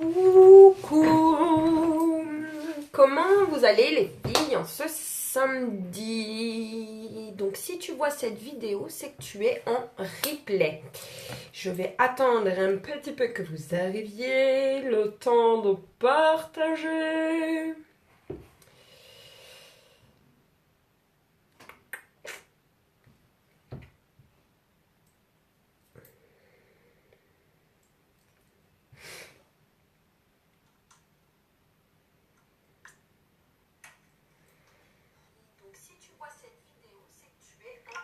Coucou! Comment vous allez les filles en ce samedi? Donc si tu vois cette vidéo, c'est que tu es en replay. Je vais attendre un petit peu que vous arriviez, le temps de partager. Donc si tu vois cette vidéo, c'est que tu es en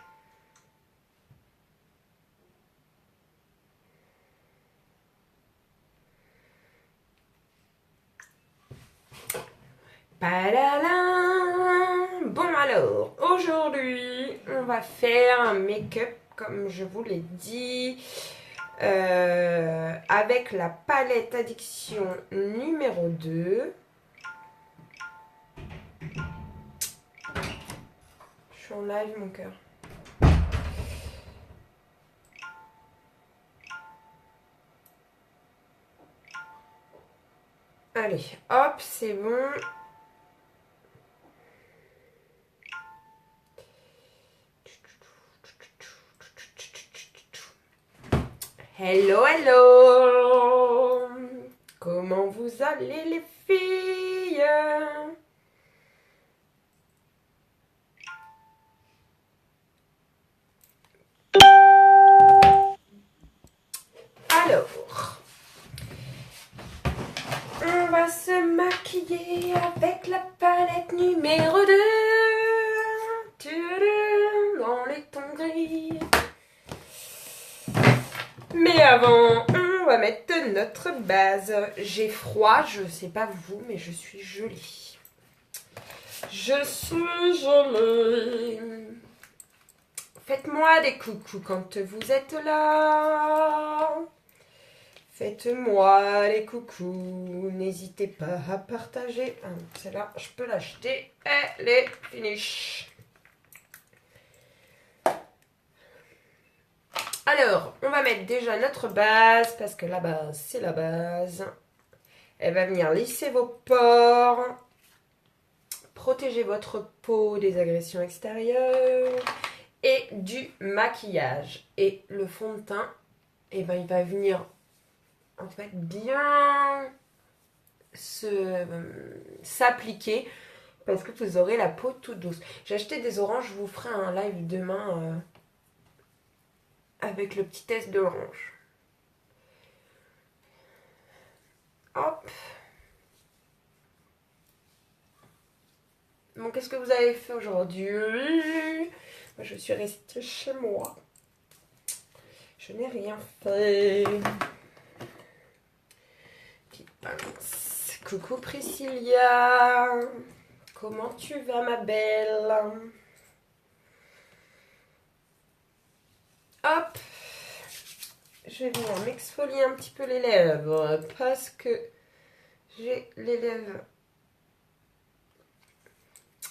Padala. Bon alors, aujourd'hui, on va faire un make-up comme je vous l'ai dit, avec la palette Addiction numéro 2. Je suis en live mon cœur. Allez, hop, c'est bon. Hello, hello! Comment vous allez les filles? Alors, on va se maquiller avec la palette numéro 2. Dans les tons gris. Mais avant, on va mettre notre base. J'ai froid, je sais pas vous, mais je suis jolie. Je suis jolie. Faites-moi des coucous quand vous êtes là. Faites-moi les coucous. N'hésitez pas à partager. Ah, celle-là, je peux l'acheter. Elle est finie. Alors, on va mettre déjà notre base, parce que la base, c'est la base. Elle va venir lisser vos pores, protéger votre peau des agressions extérieures et du maquillage. Et le fond de teint, eh ben, il va venir en fait bien s'appliquer, parce que vous aurez la peau toute douce. J'ai acheté des oranges, je vous ferai un live demain avec le petit test d'orange. Hop. Bon, qu'est-ce que vous avez fait aujourd'hui? Moi, je suis restée chez moi. Je n'ai rien fait. Petite pince. Coucou Priscilla. Comment tu vas ma belle? Hop. Je vais venir m'exfolier un petit peu les lèvres parce que j'ai les lèvres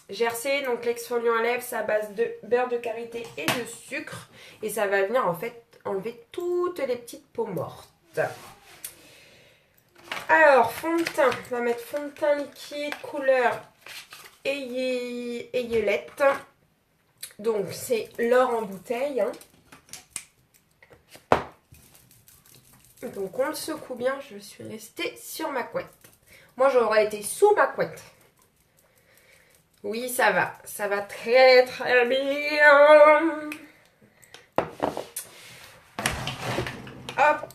gercées. Donc l'exfoliant à lèvres, c'est à base de beurre de karité et de sucre. Et ça va venir en fait enlever toutes les petites peaux mortes. Alors, fond de teint. On va mettre fond de teint liquide couleur Ayelette. Donc c'est l'or en bouteille. Hein. Donc on le secoue bien, je suis restée sur ma couette. Moi j'aurais été sous ma couette. Oui, ça va très très bien. Hop.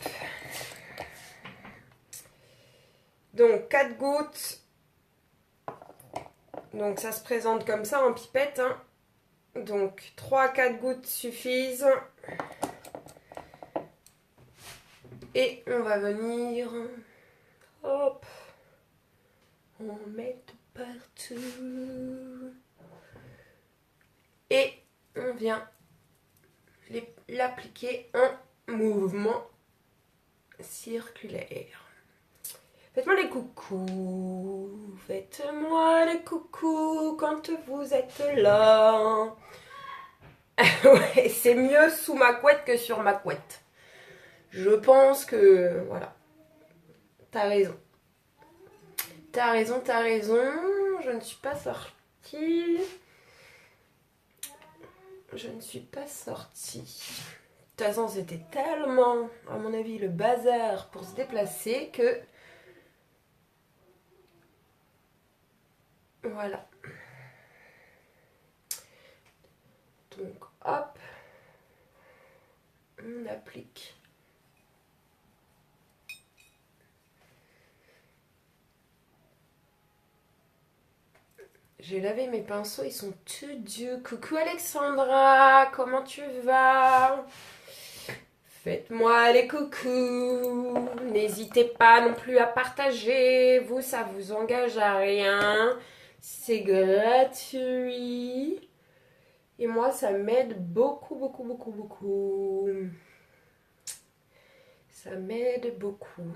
Donc 4 gouttes. Donc ça se présente comme ça en pipette. Hein. Donc 3-4 gouttes suffisent. Et on va venir, hop, on met partout. Et on vient l'appliquer en mouvement circulaire. Faites-moi les coucous. Faites-moi les coucous quand vous êtes là. Ouais, c'est mieux sous ma couette que sur ma couette. Je pense que, voilà. T'as raison. T'as raison, t'as raison. Je ne suis pas sortie. Je ne suis pas sortie. De toute façon, c'était tellement, à mon avis, le bazar pour se déplacer que... Voilà. Donc, hop. On applique. J'ai lavé mes pinceaux, ils sont tout doux. Coucou Alexandra, comment tu vas? Faites-moi les coucous. N'hésitez pas non plus à partager. Vous, ça vous engage à rien. C'est gratuit. Et moi, ça m'aide beaucoup, beaucoup, beaucoup, beaucoup. Ça m'aide beaucoup.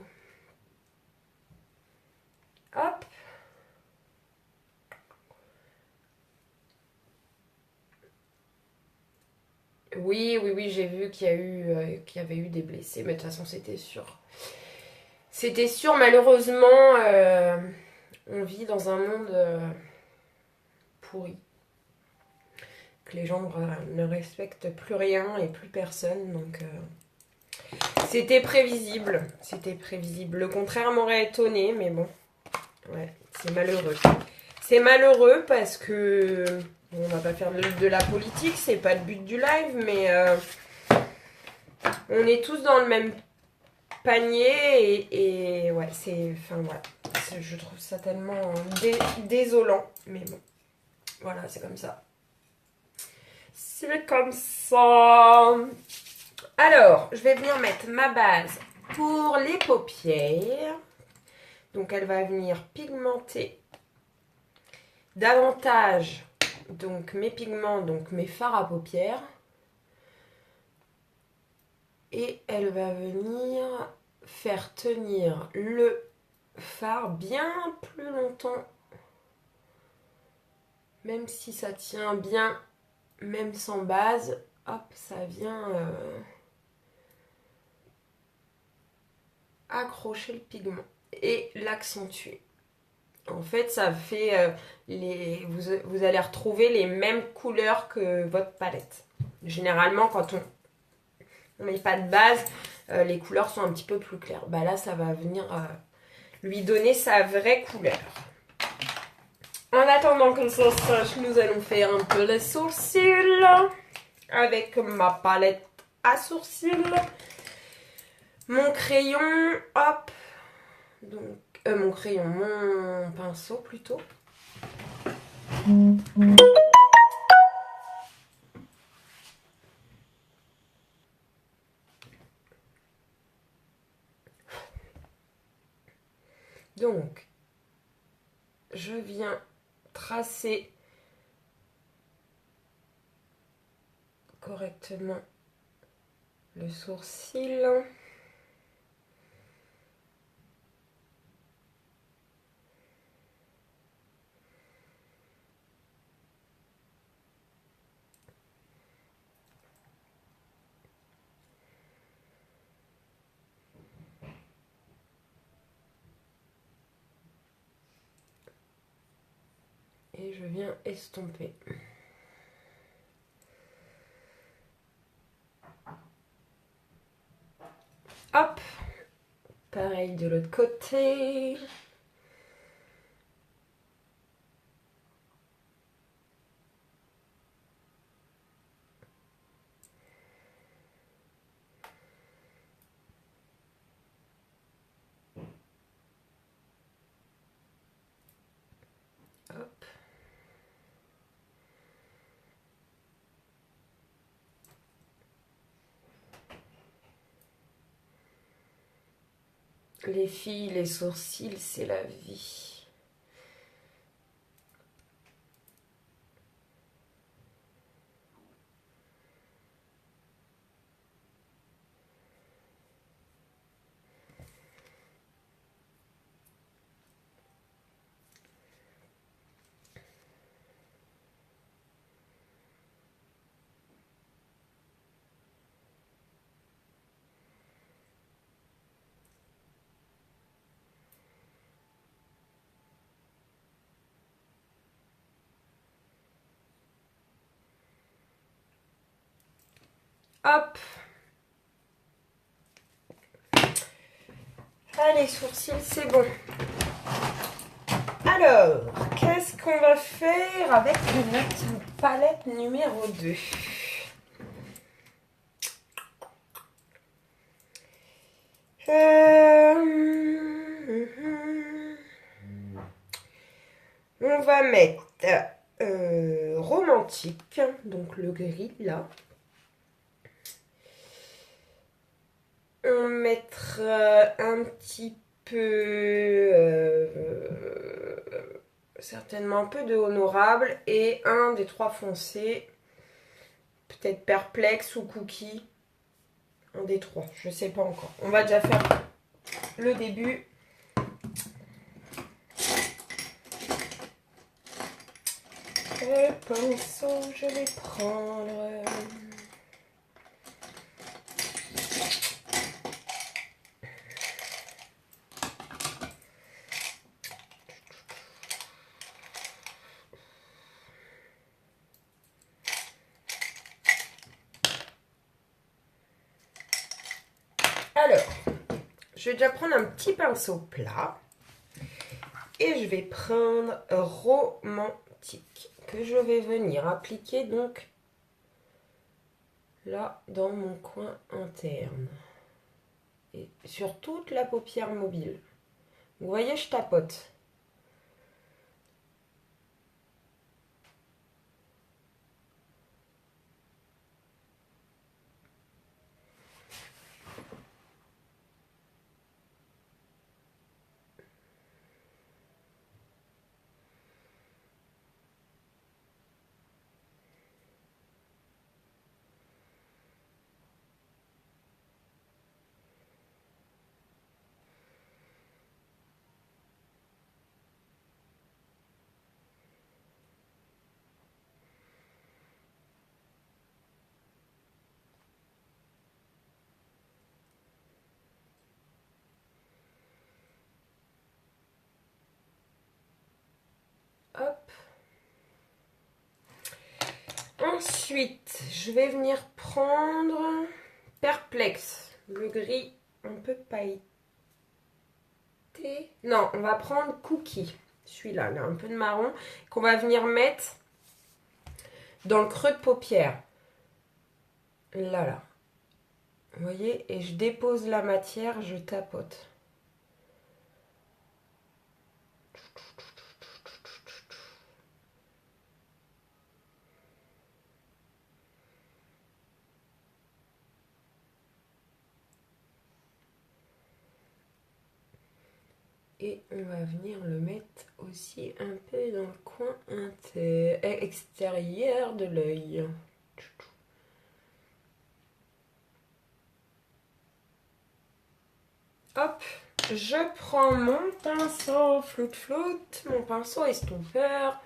Hop. Oui, oui, oui, j'ai vu qu'il y avait eu des blessés, mais de toute façon, c'était sûr. C'était sûr, malheureusement, on vit dans un monde pourri. Que les gens ne respectent plus rien et plus personne, donc c'était prévisible. C'était prévisible. Le contraire m'aurait étonné, mais bon, ouais, c'est malheureux. C'est malheureux parce que bon, on va pas faire de la politique, c'est pas le but du live, mais on est tous dans le même panier et ouais, c'est. Enfin, voilà. Je trouve ça tellement désolant, mais bon, voilà, c'est comme ça. C'est comme ça. Alors, je vais venir mettre ma base pour les paupières. Donc, elle va venir pigmenter davantage donc mes pigments, donc mes fards à paupières. Et elle va venir faire tenir le fard bien plus longtemps. Même si ça tient bien, même sans base, hop, ça vient accrocher le pigment et l'accentuer. En fait, ça fait vous allez retrouver les mêmes couleurs que votre palette. Généralement, quand on met pas de base, les couleurs sont un petit peu plus claires. Bah là, ça va venir lui donner sa vraie couleur. En attendant que ça sèche, nous allons faire un peu les sourcils avec ma palette à sourcils. Mon crayon, hop. Donc, mon pinceau plutôt. Donc, je viens tracer correctement le sourcil. Et je viens estomper. Hop. Pareil de l'autre côté. Hop. Les filles, les sourcils, c'est la vie. Hop. Allez, sourcils, c'est bon. Alors, qu'est-ce qu'on va faire avec notre palette numéro 2? On va mettre romantique, donc le gris là. On mettra un petit peu, certainement un peu de honorable et un des trois foncés, peut-être perplexe ou cookie. Un des trois, je sais pas encore. On va déjà faire le début. Le pinceau, je vais prendre. Alors, je vais déjà prendre un petit pinceau plat. Et je vais prendre romantique, que je vais venir appliquer donc là dans mon coin interne. Et sur toute la paupière mobile. Vous voyez, je tapote. Hop. Ensuite, je vais venir prendre perplexe, le gris un peu pailleté. Non, on va prendre cookie, celui-là, là, un peu de marron, qu'on va venir mettre dans le creux de paupière. Là, là. Vous voyez, et je dépose la matière, je tapote. Et on va venir le mettre aussi un peu dans le coin extérieur de l'œil. Hop, je prends mon pinceau floute, mon pinceau estompeur,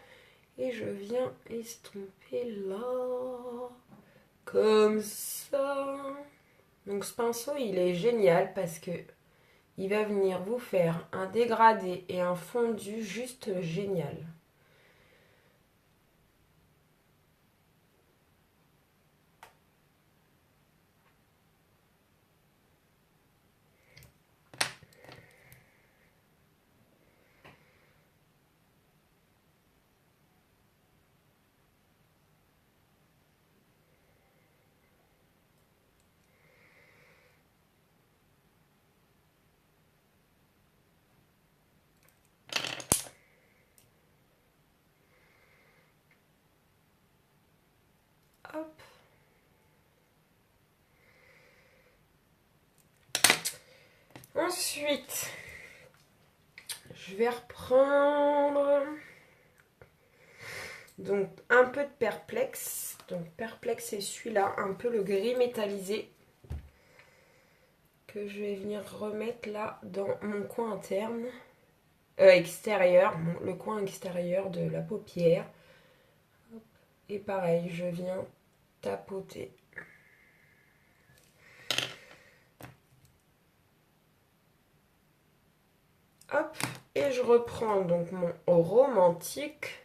et je viens estomper là, comme ça. Donc ce pinceau, il est génial parce que il va venir vous faire un dégradé et un fondu juste génial. Hop. Ensuite, je vais reprendre donc un peu de perplexe. Donc perplexe, c'est celui-là, un peu le gris métallisé que je vais venir remettre là dans mon coin interne, extérieur, le coin extérieur de la paupière. Et pareil, je viens tapoter. Hop, et je reprends donc mon romantique.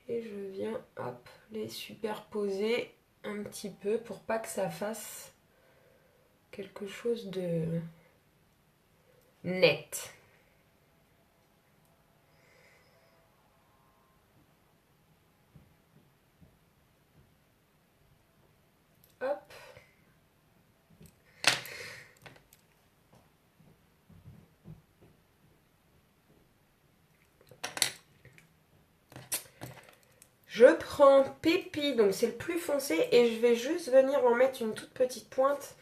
Et je viens, hop, les superposer un petit peu pour pas que ça fasse quelque chose de net. Hop. Je prends Pépi, donc c'est le plus foncé, et je vais juste venir en mettre une toute petite pointe,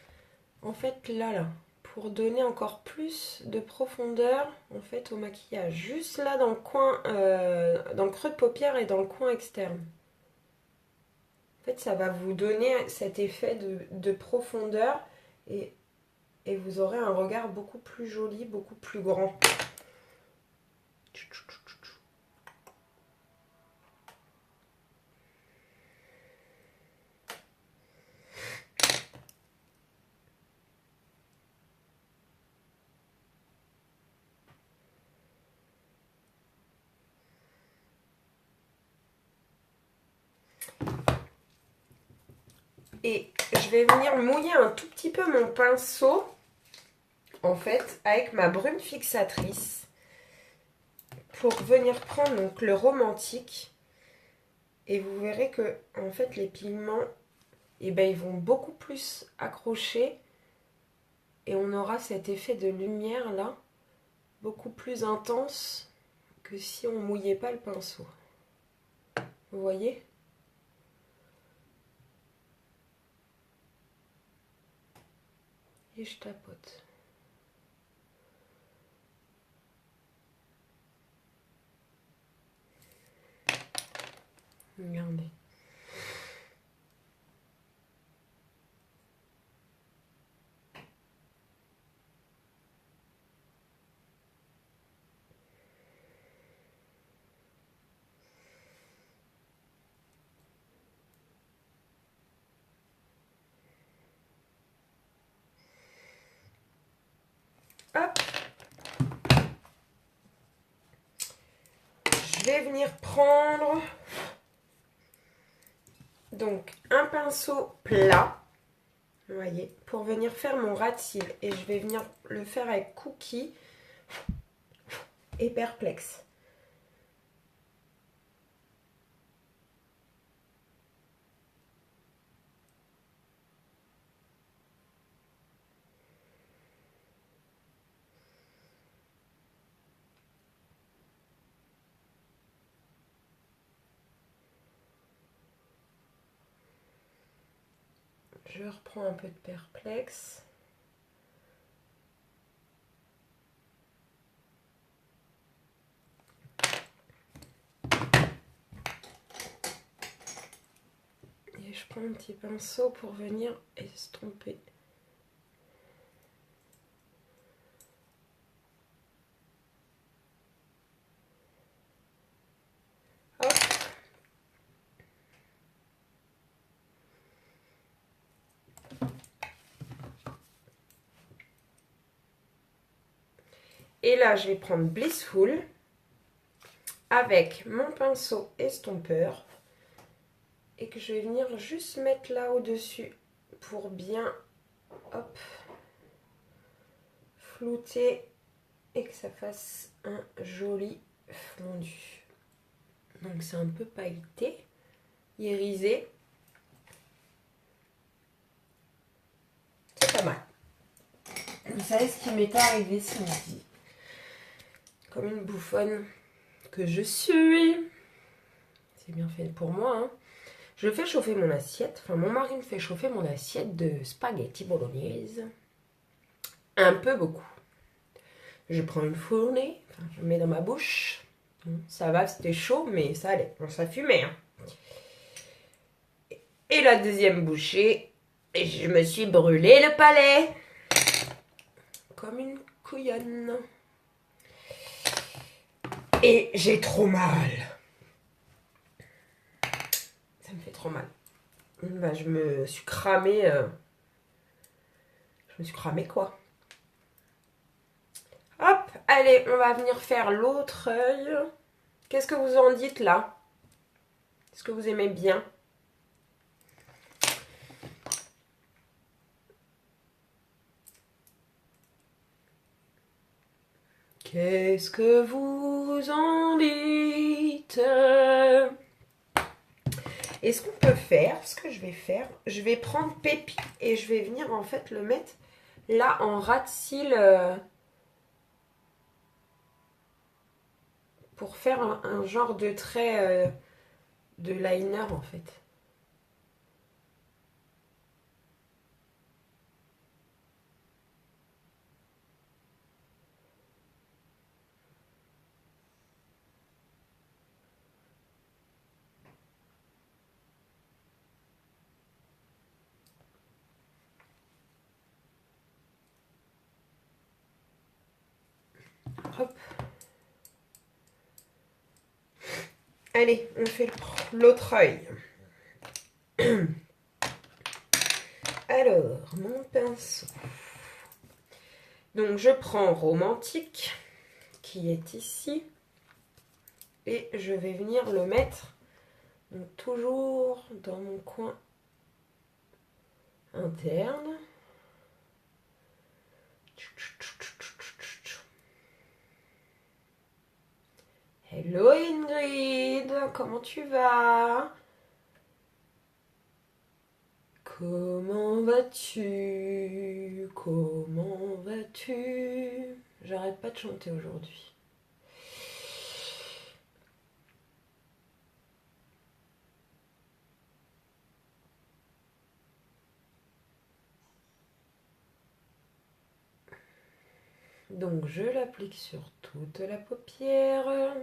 en fait là, pour donner encore plus de profondeur, en fait, au maquillage. Juste là, dans le coin, dans le creux de paupière et dans le coin externe. En fait, ça va vous donner cet effet de profondeur, et vous aurez un regard beaucoup plus joli, beaucoup plus grand. Et je vais venir mouiller un tout petit peu mon pinceau, en fait, avec ma brume fixatrice, pour venir prendre donc le romantique. Et vous verrez que, en fait, les pigments, eh ben, ils vont beaucoup plus accrocher. Et on aura cet effet de lumière, là, beaucoup plus intense que si on mouillait pas le pinceau. Vous voyez ? Et je tapote. Regardez. Hop. Je vais venir prendre donc un pinceau plat, vous voyez, pour venir faire mon ras de cils. Et je vais venir le faire avec Cookie et Perplexe. Je reprends un peu de Perplexe. Et je prends un petit pinceau pour venir estomper. Hop. Et là, je vais prendre Blissful avec mon pinceau estompeur et que je vais venir juste mettre là au-dessus pour bien, hop, flouter et que ça fasse un joli fondu. Donc c'est un peu pailleté, irisé. C'est pas mal. Vous savez ce qui m'est arrivé ce midi? Comme une bouffonne que je suis. C'est bien fait pour moi, hein. Je fais chauffer mon assiette. Enfin, mon mari me fait chauffer mon assiette de spaghetti bolognaise. Un peu beaucoup. Je prends une fournée. Enfin, je mets dans ma bouche. Ça va, c'était chaud, mais ça allait. Bon, ça fumait, hein. Et la deuxième bouchée, je me suis brûlé le palais. Comme une couillonne. Et j'ai trop mal. Ça me fait trop mal. Ben, je me suis cramée. Je me suis cramée quoi. Hop, allez, on va venir faire l'autre œil. Qu'est-ce que vous en dites là? Est-ce que vous aimez bien? Qu'est-ce que vous en dites? Et ce qu'on peut faire, ce que je vais faire, je vais prendre Pépi et je vais venir en fait le mettre là en ras de cils pour faire un genre de trait de liner en fait. Hop. Allez, on fait l'autre œil. Alors, mon pinceau. Donc, je prends Romantique, qui est ici. Et je vais venir le mettre donc, toujours dans mon coin interne. Hello Ingrid, comment tu vas? Comment vas-tu? Comment vas-tu? J'arrête pas de chanter aujourd'hui. Donc je l'applique sur toute la paupière.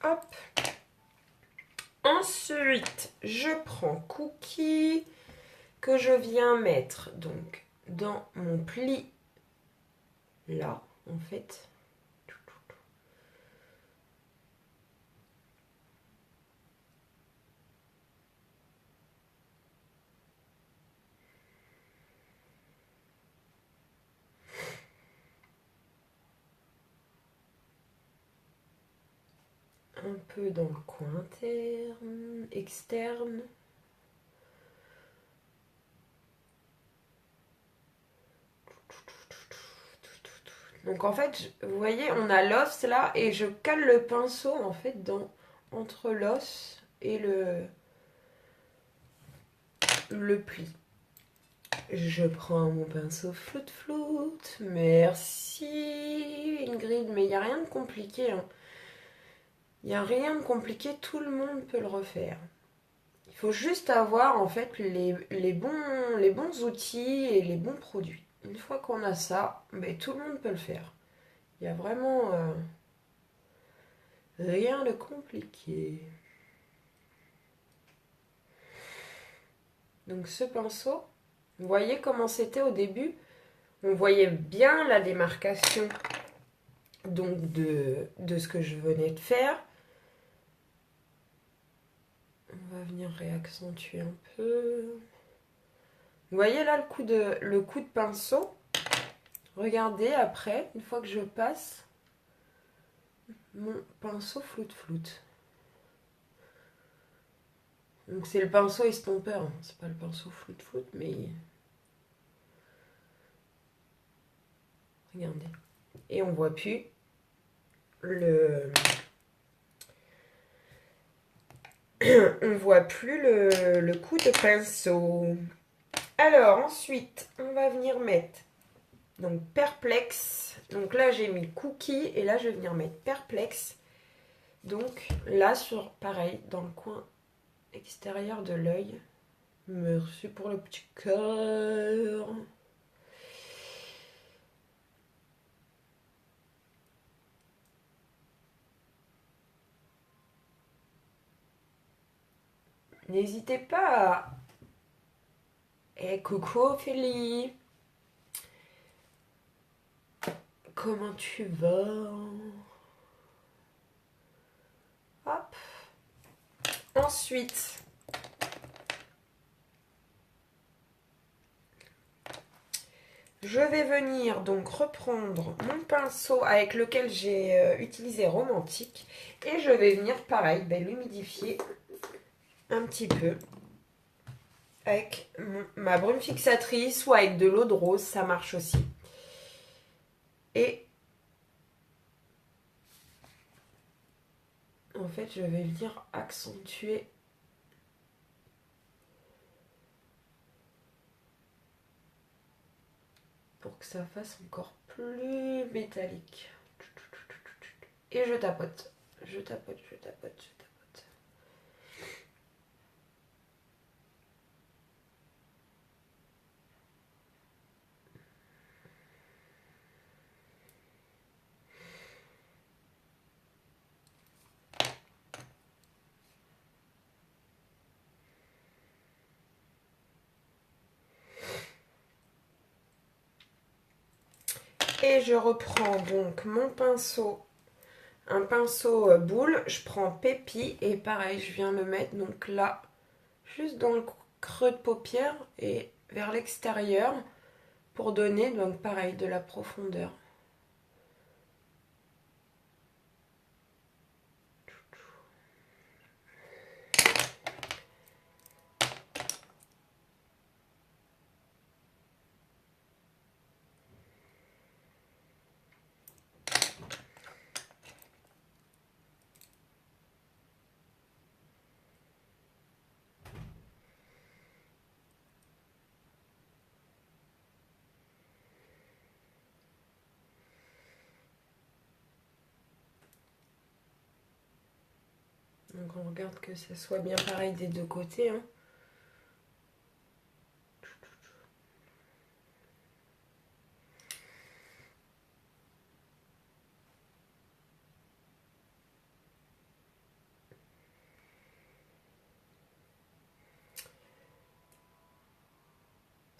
Hop. Ensuite, je prends Cookie que je viens mettre donc dans mon pli là en fait. Un peu dans le coin interne, externe. Donc en fait, vous voyez, on a l'os là et je cale le pinceau en fait entre l'os et le pli. Je prends mon pinceau floute. Merci Ingrid, mais il n'y a rien de compliqué. Hein. Il n'y a rien de compliqué, tout le monde peut le refaire. Il faut juste avoir en fait les bons outils et les bons produits. Une fois qu'on a ça, ben, tout le monde peut le faire. Il n'y a vraiment rien de compliqué. Donc ce pinceau, vous voyez comment c'était au début? On voyait bien la démarcation donc de ce que je venais de faire. On va venir réaccentuer un peu. Vous voyez là le coup de pinceau? Regardez après, une fois que je passe mon pinceau floute. Donc c'est le pinceau estompeur, hein. C'est pas le pinceau floute, mais... Regardez. Et on voit plus on voit plus le coup de pinceau. Alors ensuite, on va venir mettre donc Perplexe. Donc là j'ai mis Cookie et là je vais venir mettre Perplexe. Donc là pareil dans le coin extérieur de l'œil. Merci pour le petit cœur. N'hésitez pas à... coucou Ophélie. Comment tu vas? Hop. Ensuite, je vais venir donc reprendre mon pinceau avec lequel j'ai utilisé Romantique et je vais venir pareil l'humidifier un petit peu. avec ma brume fixatrice ou avec de l'eau de rose, ça marche aussi. Et en fait, je vais venir accentuer pour que ça fasse encore plus métallique. Et je tapote, je tapote, je tapote, je tapote. Et je reprends donc mon pinceau, un pinceau boule, je prends Pépi et pareil, je viens le mettre donc là, juste dans le creux de paupière et vers l'extérieur pour donner donc pareil de la profondeur. Donc on regarde que ça soit bien pareil des deux côtés. Hein.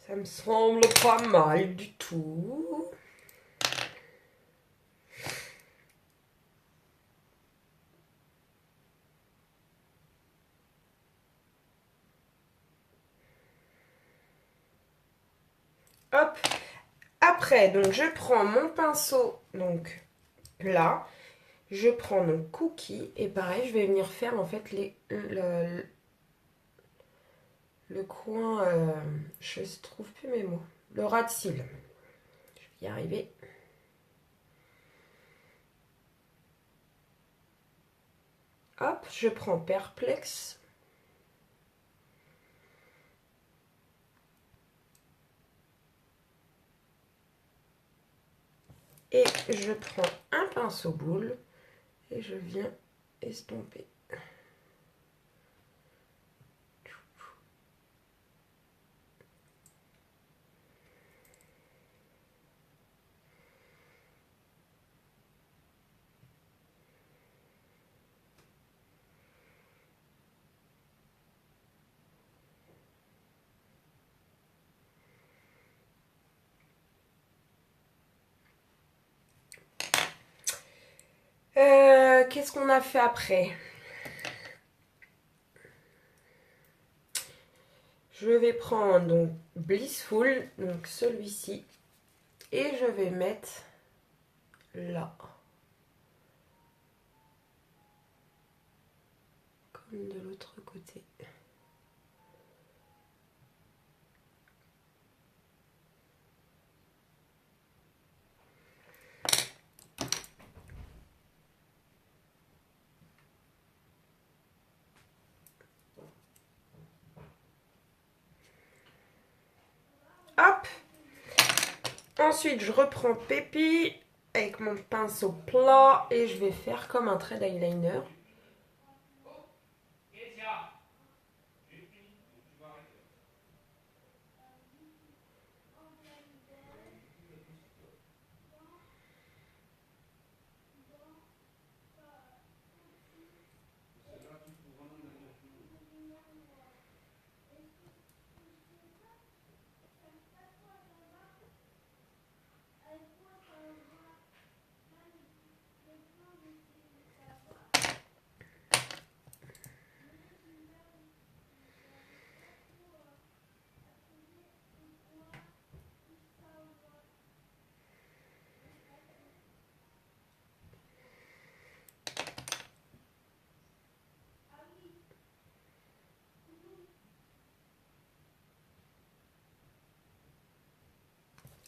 Ça me semble pas mal du tout. Hop. Après, donc je prends mon pinceau, donc là, je prends mon cookie et pareil, je vais venir faire en fait le coin, je ne trouve plus mes mots, le ras de cils. Je vais y arriver. Hop, je prends Perplexe. Et je prends un pinceau boule et je viens estomper. Qu'est-ce qu'on a fait après? Je vais prendre donc Blissful, donc celui-ci, et je vais mettre là. Comme de l'autre côté. Hop. Ensuite, je reprends Pépi avec mon pinceau plat et je vais faire comme un trait d'eyeliner.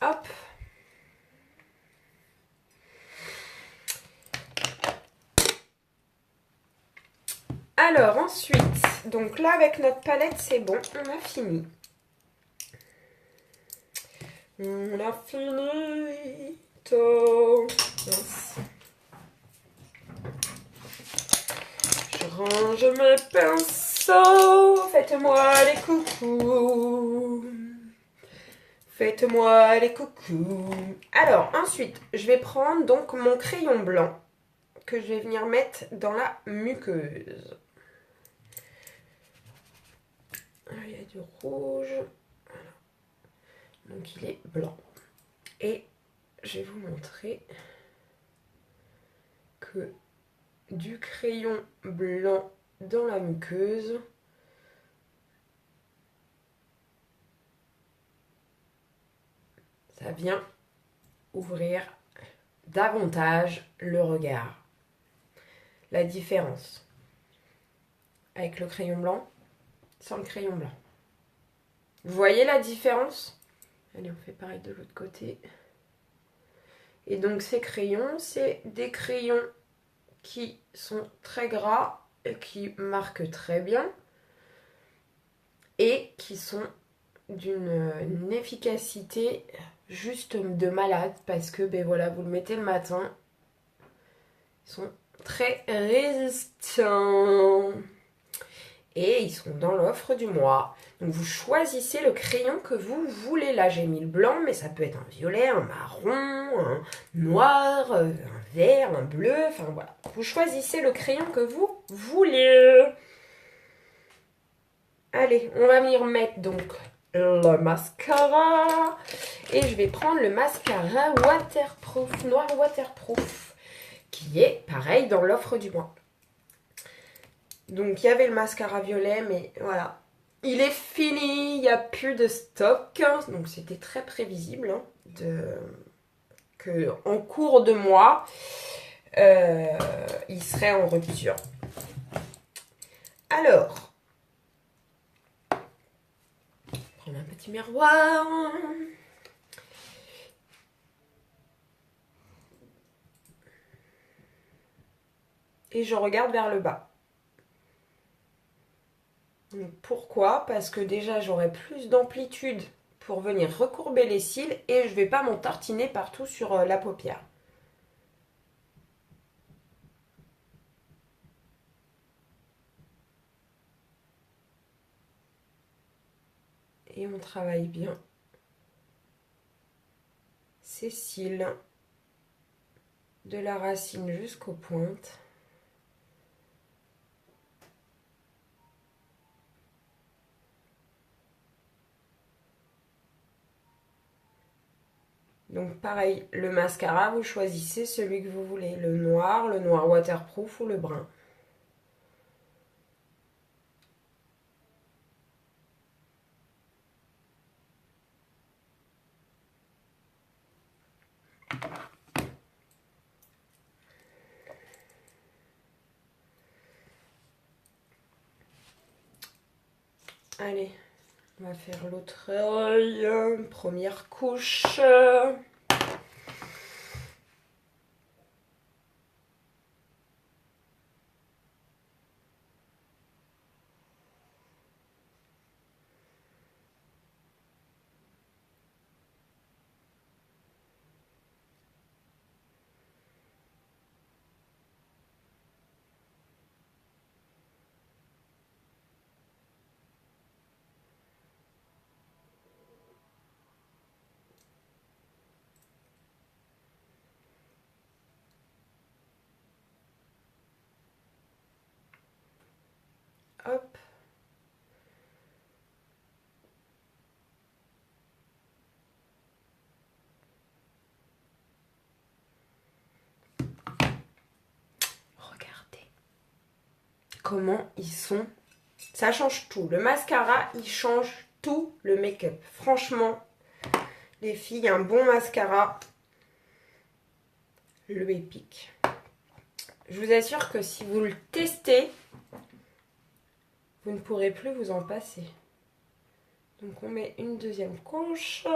Hop. Alors ensuite, donc là avec notre palette c'est bon, on a fini. On a fini. Je range mes pinceaux, faites-moi les coucous. Faites-moi les coucous. Alors ensuite, je vais prendre donc mon crayon blanc que je vais venir mettre dans la muqueuse. Il y a du rouge. Voilà. Donc il est blanc. Et je vais vous montrer que du crayon blanc dans la muqueuse, ça vient ouvrir davantage le regard. La différence avec le crayon blanc sans le crayon blanc. Vous voyez la différence? Allez, on fait pareil de l'autre côté. Et donc ces crayons, c'est des crayons qui sont très gras et qui marquent très bien et qui sont d'une efficacité juste de malade parce que ben voilà, vous le mettez le matin, ils sont très résistants et ils sont dans l'offre du mois. Donc vous choisissez le crayon que vous voulez. Là j'ai mis le blanc, mais ça peut être un violet, un marron, un noir, un vert, un bleu, enfin voilà. Vous choisissez le crayon que vous voulez. Allez, on va venir mettre donc le mascara. Et je vais prendre le mascara waterproof, noir waterproof, qui est pareil dans l'offre du mois. Donc il y avait le mascara violet, mais voilà. Il est fini, il n'y a plus de stock. Donc c'était très prévisible hein, que en cours de mois, il serait en rupture. Alors, prendre un petit miroir. Et je regarde vers le bas. Donc, pourquoi? Parce que déjà j'aurai plus d'amplitude pour venir recourber les cils et je ne vais pas m'entartiner partout sur la paupière. Et on travaille bien ces cils de la racine jusqu'aux pointes. Donc pareil, le mascara, vous choisissez celui que vous voulez, le noir waterproof ou le brun. Allez, on va faire l'autre œil, première couche. Hop. Regardez comment ils sont. Ça change tout. Le mascara, il change tout le make-up. Franchement, les filles, un bon mascara, le Epic. Je vous assure que si vous le testez, vous ne pourrez plus vous en passer. Donc on met une deuxième couche.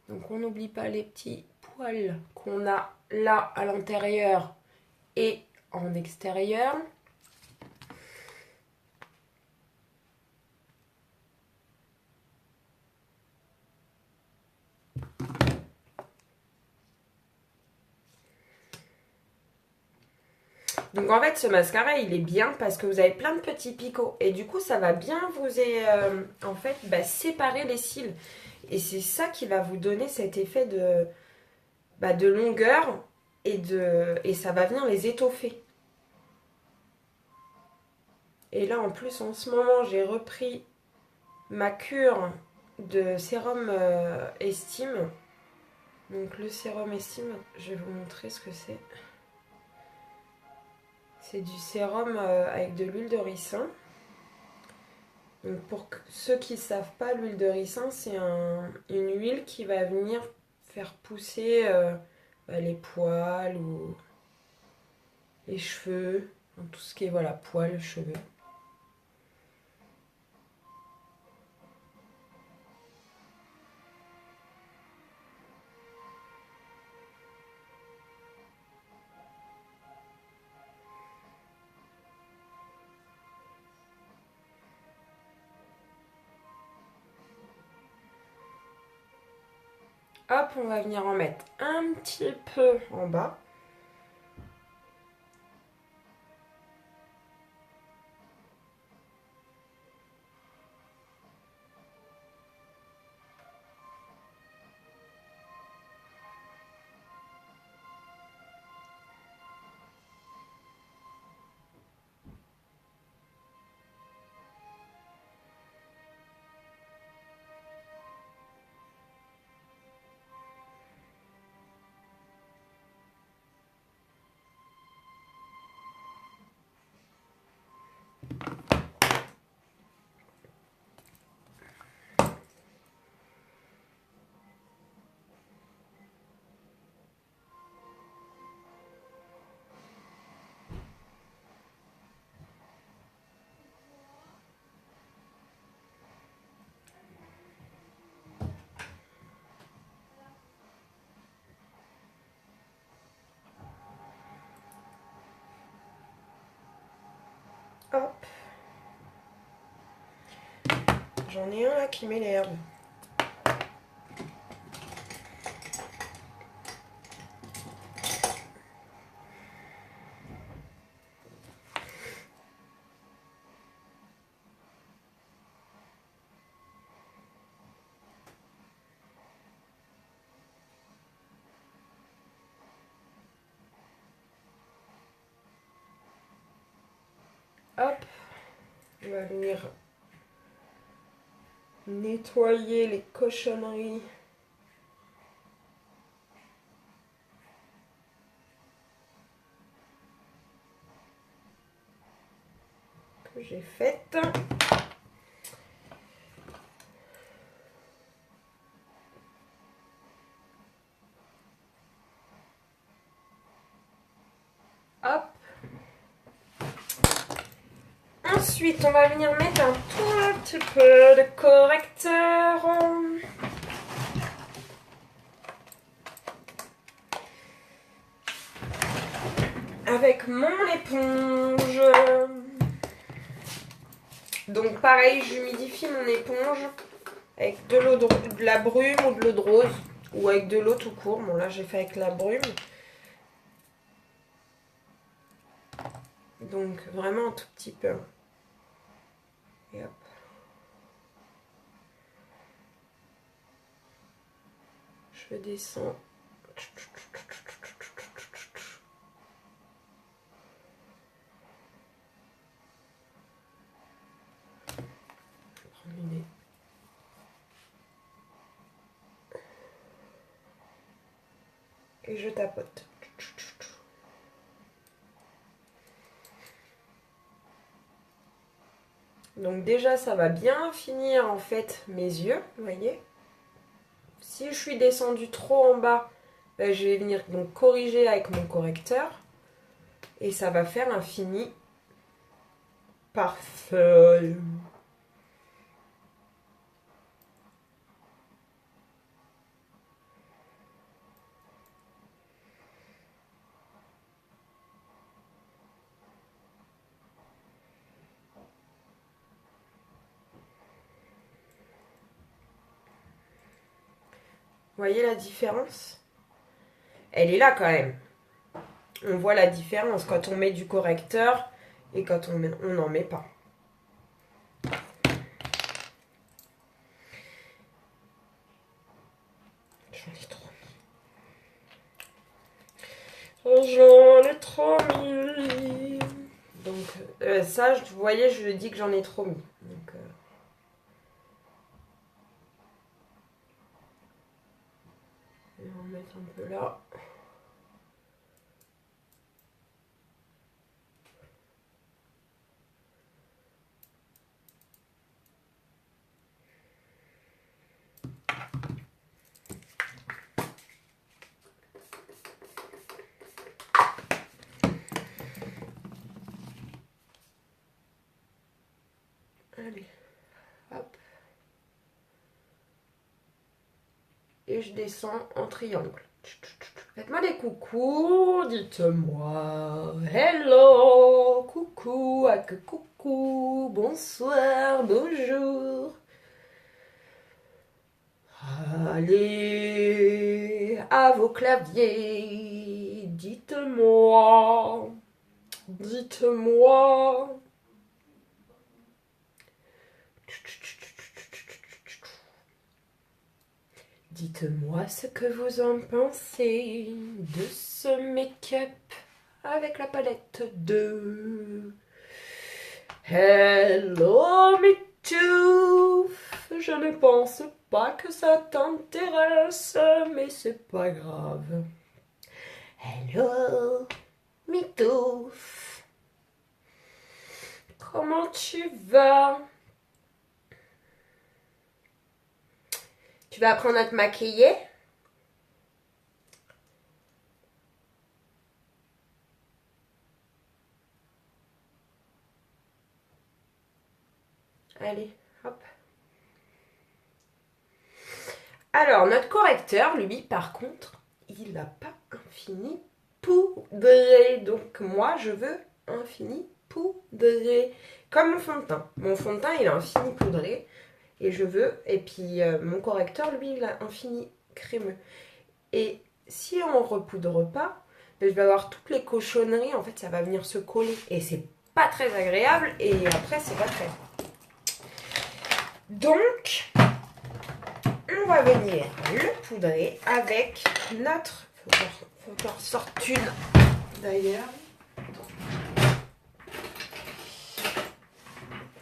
Donc on n'oublie pas les petits poils qu'on a là à l'intérieur et en extérieur. Donc en fait ce mascara il est bien parce que vous avez plein de petits picots et du coup ça va bien vous en fait séparer les cils et c'est ça qui va vous donner cet effet de longueur et ça va venir les étoffer. Et là en plus en ce moment j'ai repris ma cure de sérum Estime. Donc le sérum Estime, je vais vous montrer ce que c'est. C'est du sérum avec de l'huile de ricin. Donc pour ceux qui ne savent pas, l'huile de ricin, c'est une huile qui va venir faire pousser les poils ou les cheveux, tout ce qui est voilà, poils, cheveux. Hop, on va venir en mettre un petit peu en bas. Hop. J'en ai un là qui m'énerve. Hop. On va venir nettoyer les cochonneries. Que j'ai faites. Hop. Ensuite, on va venir mettre un tout petit peu de correcteur. Avec mon éponge. Donc pareil, j'humidifie mon éponge avec de l'eau de la brume ou de l'eau de rose. Ou avec de l'eau tout court. Bon là j'ai fait avec la brume. Donc vraiment un tout petit peu. Et hop. Je descends. Et je tapote. Donc déjà ça va bien finir en fait mes yeux, vous voyez. Si je suis descendue trop en bas, je vais venir donc corriger avec mon correcteur. Et ça va faire un fini parfait. voyez la différence? Elle est là quand même. On voit la différence quand on met du correcteur et quand on n'en met pas. J'en ai trop mis. J'en ai trop mis. Donc ça, vous voyez, je dis que j'en ai trop mis. Donc, on va en mettre un peu là. Allez, hop. Et je descends en triangle. Faites-moi des coucous, dites-moi hello, coucou, à que coucou, bonsoir, bonjour. Allez à vos claviers, dites-moi, dites-moi. Dites-moi ce que vous en pensez de ce make-up avec la palette 2. Hello me too. Je ne pense pas que ça t'intéresse, mais c'est pas grave. Hello me too. Comment tu vas? Tu vas apprendre à te maquiller? Allez, hop. Alors, notre correcteur, lui, par contre, il n'a pas un fini poudré. Donc, moi, je veux un fini poudré. Comme mon fond de teint. Mon fond de teint, il a un fini poudré. Et je veux. Et puis, mon correcteur, lui, il a un fini crémeux. Et si on ne repoudre pas, ben, je vais avoir toutes les cochonneries. En fait, ça va venir se coller. Et c'est pas très agréable. Et après, c'est pas très. Donc, on va venir le poudrer avec notre... Faut qu'on ressorte une d'ailleurs.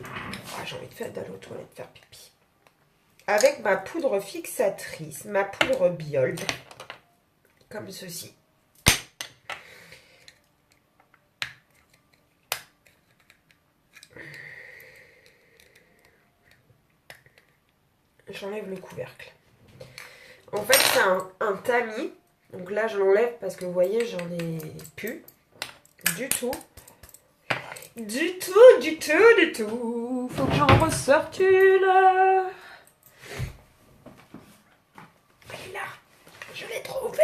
Oh, j'ai envie d'aller aux toilettes faire pipi. Avec ma poudre fixatrice, ma poudre Biold, comme ceci. J'enlève le couvercle. En fait, c'est un tamis. Donc là, je l'enlève parce que vous voyez, j'en ai plus. Du tout. Du tout, du tout, du tout. Faut que j'en ressorte une. Elle est là. Je l'ai trouvée.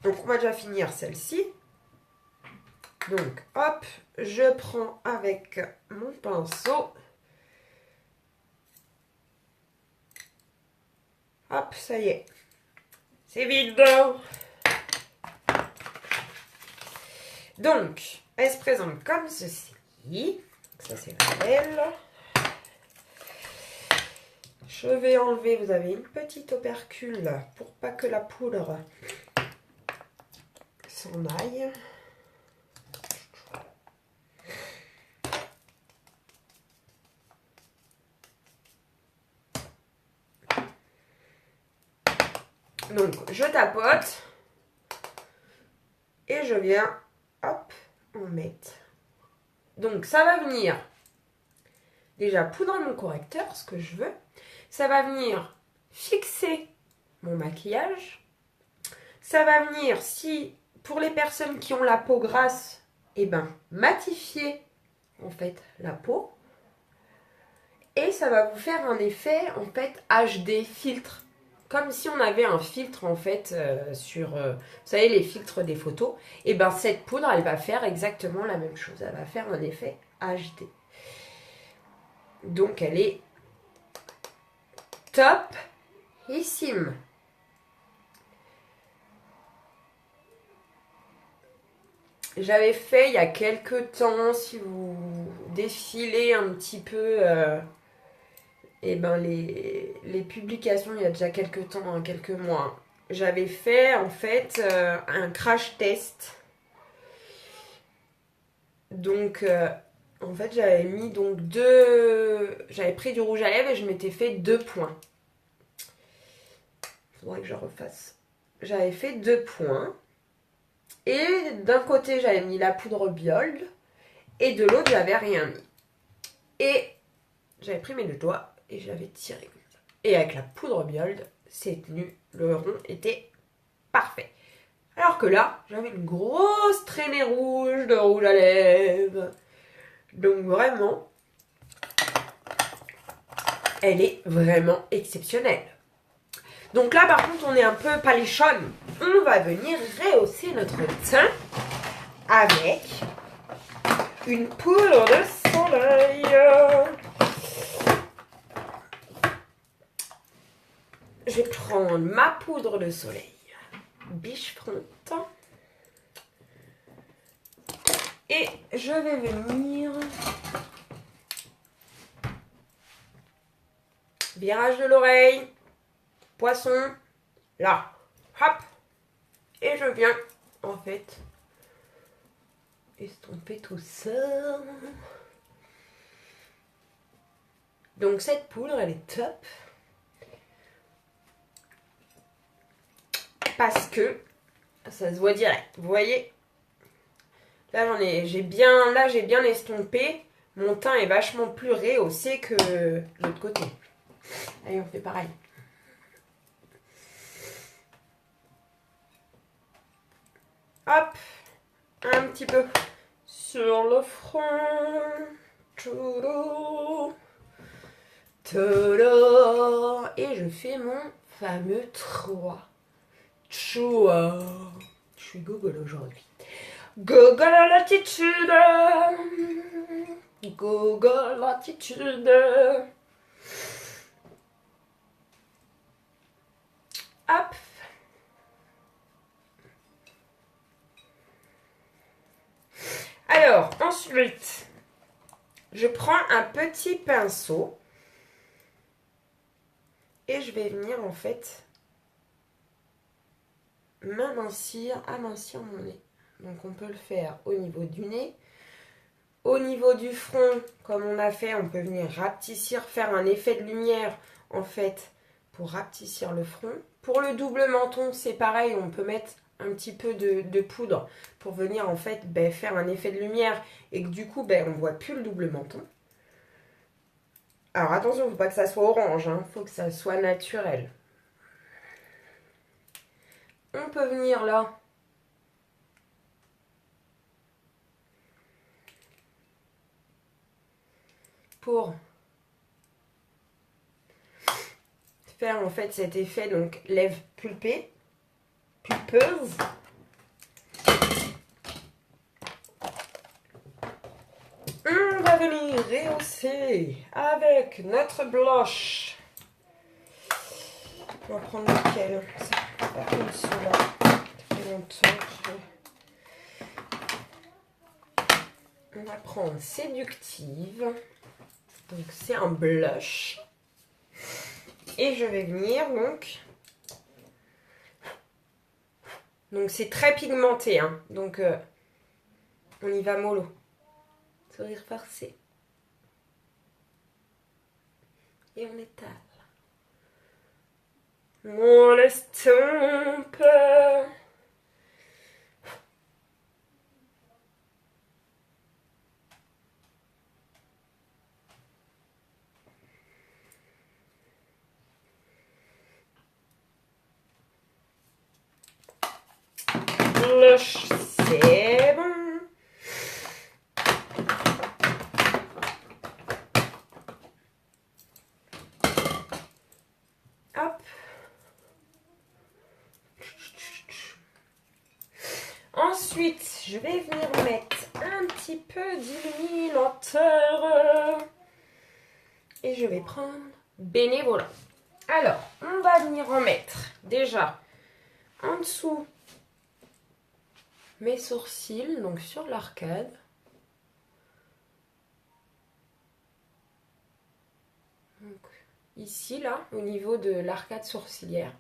Donc, on va déjà finir celle-ci. Donc, hop, je prends avec mon pinceau. Hop, ça y est. C'est vide. Donc, elle se présente comme ceci. Ça, c'est la belle. Je vais enlever, vous avez une petite opercule pour pas que la poudre s'en aille. Donc, je tapote et je viens, hop, en mettre. Donc, ça va venir déjà poudrer mon correcteur, ce que je veux. Ça va venir fixer mon maquillage. Ça va venir, si pour les personnes qui ont la peau grasse, eh ben, matifier en fait la peau. Et ça va vous faire un effet en fait HD filtre. Comme si on avait un filtre en fait sur, vous savez, les filtres des photos. Et ben cette poudre, elle va faire exactement la même chose. Elle va faire un effet HD. Donc elle est topissime. J'avais fait il y a quelques temps, si vous défilez un petit peu et ben les publications il y a déjà quelques temps, hein, quelques mois. J'avais fait en fait un crash test. Donc en fait j'avais mis donc j'avais pris du rouge à lèvres et je m'étais fait 2 points. Faudrait que je refasse. J'avais fait 2 points. Et d'un côté j'avais mis la poudre Biold et de l'autre j'avais rien mis. Et j'avais pris mes 2 doigts et j'avais tiré comme ça. Et avec la poudre Biold, c'est tenu. Le rond était parfait. Alors que là, j'avais une grosse traînée rouge de rouge à lèvres. Donc vraiment, elle est vraiment exceptionnelle. Donc là, par contre, on est un peu palichonne. On va venir rehausser notre teint avec une poudre de soleil. Je vais prendre ma poudre de soleil Beachfront et je vais venir virage de l'oreille, poisson, là, hop, et je viens en fait estomper tout ça. Donc cette poudre elle est top parce que ça se voit direct. Vous voyez, là j'ai bien estompé. Mon teint est vachement plus rehaussé que l'autre côté. Allez, on fait pareil. Hop, un petit peu sur le front. Toudou, toudou. Et je fais mon fameux 3. Choua. Je suis Google aujourd'hui. Google l'attitude. Google l'attitude. Hop. Alors, ensuite, je prends un petit pinceau et je vais venir en fait amincir mon nez. Donc on peut le faire au niveau du nez. Au niveau du front, comme on a fait, on peut venir rapetissir, faire un effet de lumière en fait pour rapetissir le front. Pour le double menton, c'est pareil, on peut mettre un petit peu de poudre pour venir en fait faire un effet de lumière et que du coup on voit plus le double menton. Alors attention, il ne faut pas que ça soit orange, hein, faut que ça soit naturel. On peut venir là pour faire en fait cet effet, donc lèvres pulpées, pulpeuses. On va venir rehausser avec notre blush. On va prendre lequel? C'est pas comme celui-là. Ça fait longtemps que on va prendre séductive. Donc c'est un blush. Et je vais venir donc c'est très pigmenté, hein. Donc on y va mollo. Sourire farcé. Et on étale. On l'estompe. Blush, c'est bon. Hop. Ensuite, je vais venir mettre un petit peu d'illuminateur. Et je vais prendre Bénévolat. Alors, on va venir en mettre déjà en dessous mes sourcils, donc sur l'arcade. Ici, là, au niveau de l'arcade sourcilière.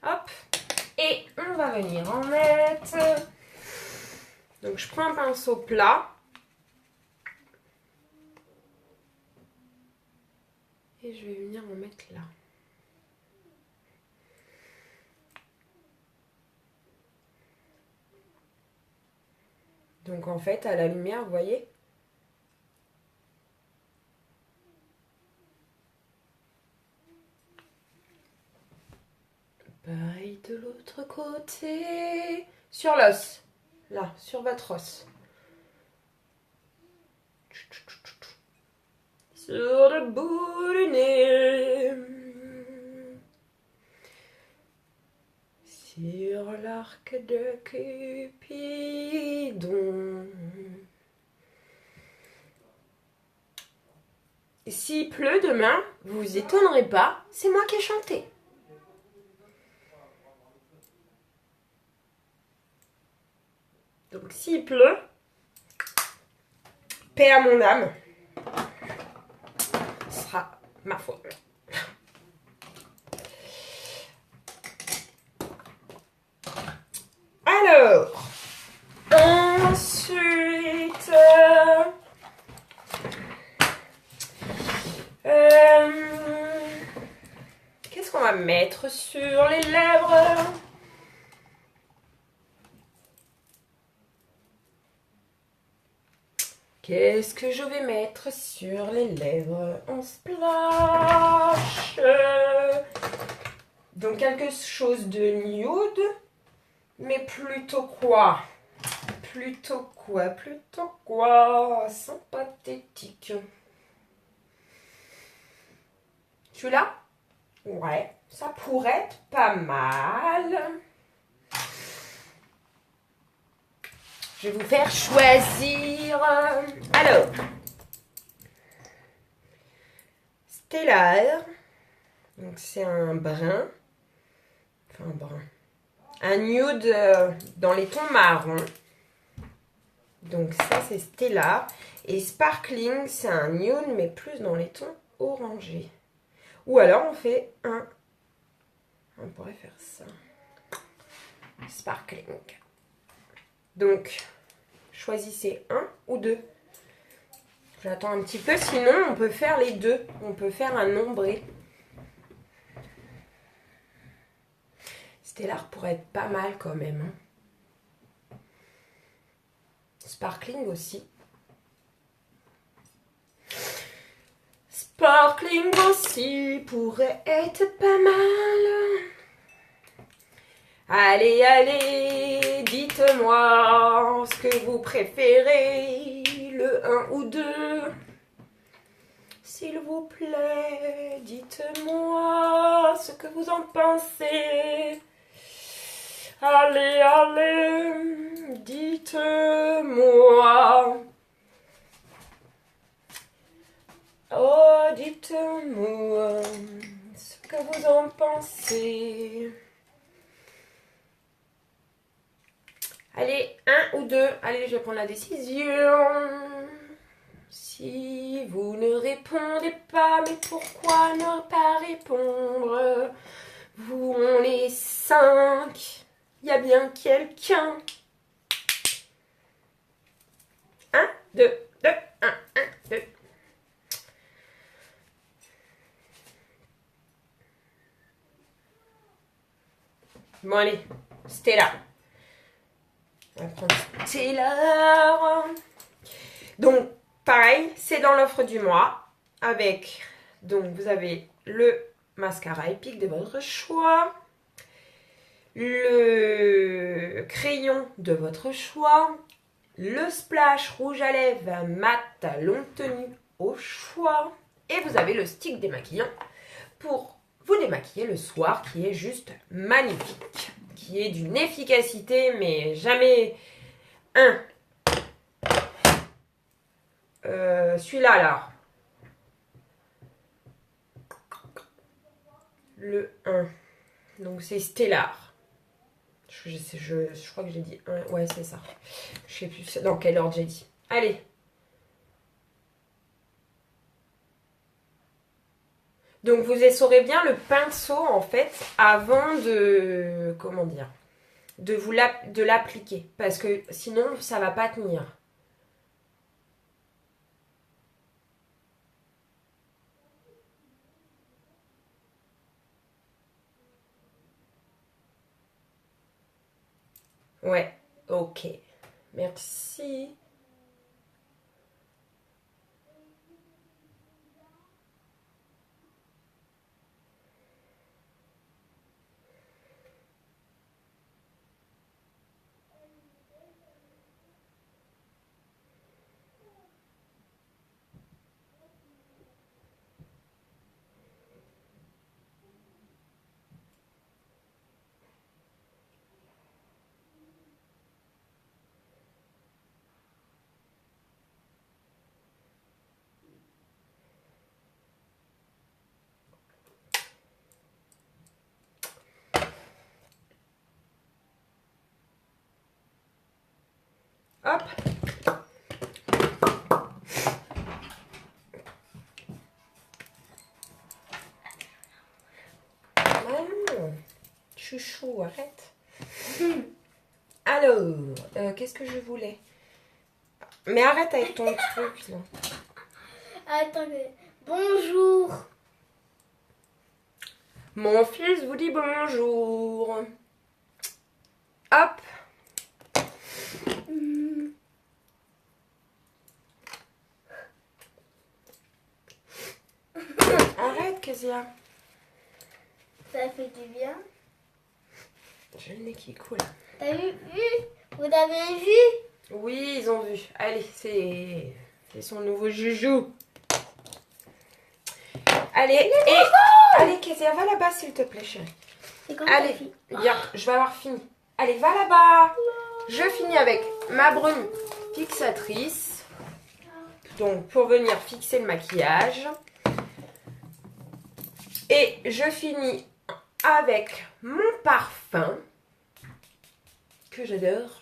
Hop. Et on va venir en mettre. Donc, je prends un pinceau plat. Et je vais venir en mettre là. Donc en fait, à la lumière, vous voyez? Pareil de l'autre côté. Sur l'os. Là, sur votre os. Sur le bout du nez. Sur l'arc de Cupidon. S'il pleut demain, vous vous étonnerez pas, c'est moi qui ai chanté. Donc s'il pleut, paix à mon âme, ce sera ma faute. Alors, ensuite, qu'est-ce qu'on va mettre sur les lèvres? Qu'est-ce que je vais mettre sur les lèvres en splash? Donc quelque chose de nude, mais plutôt quoi? Plutôt quoi? Sympathétique. Celui-là? Ouais, ça pourrait être pas mal. Je vais vous faire choisir. Alors, Stellar. Donc c'est un brun. Enfin un brun. Un nude dans les tons marrons. Donc ça c'est Stellar. Et Sparkling, c'est un nude mais plus dans les tons orangés. Ou alors on fait un... On pourrait faire ça. Sparkling. Donc, choisissez un ou deux. J'attends un petit peu, sinon on peut faire les deux. On peut faire un nombril. Stellar pourrait être pas mal quand même. Hein. Sparkling aussi. Sparkling aussi pourrait être pas mal. Allez, allez, dites-moi ce que vous préférez, le 1 ou 2. S'il vous plaît, dites-moi ce que vous en pensez. Allez, allez, dites-moi. Oh, dites-moi ce que vous en pensez. Allez, un ou deux. Allez, je vais prendre la décision. Si vous ne répondez pas, mais pourquoi ne pas répondre? Vous, on est 5. Il y a bien quelqu'un. 1, 2, 2, 1, 1, 2. Bon, allez, Stella. On va prendre Stella. Donc, pareil, c'est dans l'offre du mois. Avec, donc, vous avez le mascara épique de votre choix. Le crayon de votre choix. Le splash rouge à lèvres mat longue tenue au choix. Et vous avez le stick démaquillant pour vous démaquiller le soir, qui est juste magnifique, qui est d'une efficacité, mais jamais celui-là, là. Le 1. Donc, c'est Stellar. Je crois que j'ai dit 1. Ouais, c'est ça. Je sais plus dans quel ordre j'ai dit. Allez. Donc, vous essorez bien le pinceau, en fait, avant de... Comment dire? De l'appliquer. Parce que sinon, ça va pas tenir. Ouais, ok. Merci. Hop. Chouchou, arrête. Alors, qu'est-ce que je voulais? Mais arrête avec ton truc, là. Attendez. Bonjour. Mon fils vous dit bonjour. Hop. Arrête, Kezia. Ça fait du bien. J'ai le nez qui coule. T'as vu? Vous avez vu? Oui, ils ont vu. Allez, c'est son nouveau joujou. Allez, allez, Kezia, va là-bas, s'il te plaît, chérie. Allez, regarde, je vais avoir fini. Allez, va là-bas. Je finis avec ma brume fixatrice. Donc, pour venir fixer le maquillage. Et je finis avec mon parfum, que j'adore,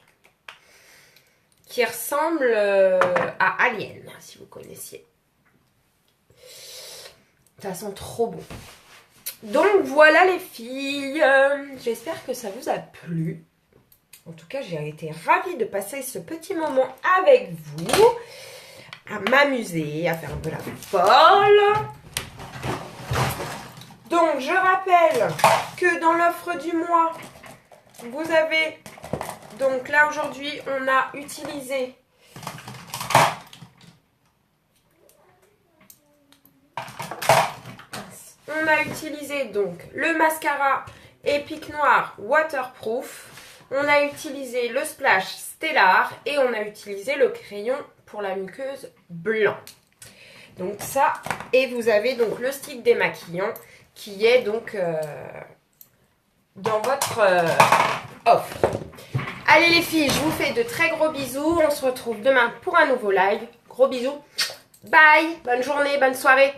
qui ressemble à Alien, si vous connaissiez. Ça sent trop bon. Donc voilà les filles, j'espère que ça vous a plu. En tout cas, j'ai été ravie de passer ce petit moment avec vous, à m'amuser, à faire un peu la folle. Donc je rappelle que dans l'offre du mois, vous avez, donc là aujourd'hui, on a utilisé donc le mascara Epic Noir Waterproof. On a utilisé le splash Stellar et on a utilisé le crayon pour la muqueuse blanc. Donc ça, et vous avez donc le stick démaquillant qui est donc dans votre offre. Allez les filles, je vous fais de très gros bisous. On se retrouve demain pour un nouveau live. Gros bisous. Bye. Bonne journée, bonne soirée.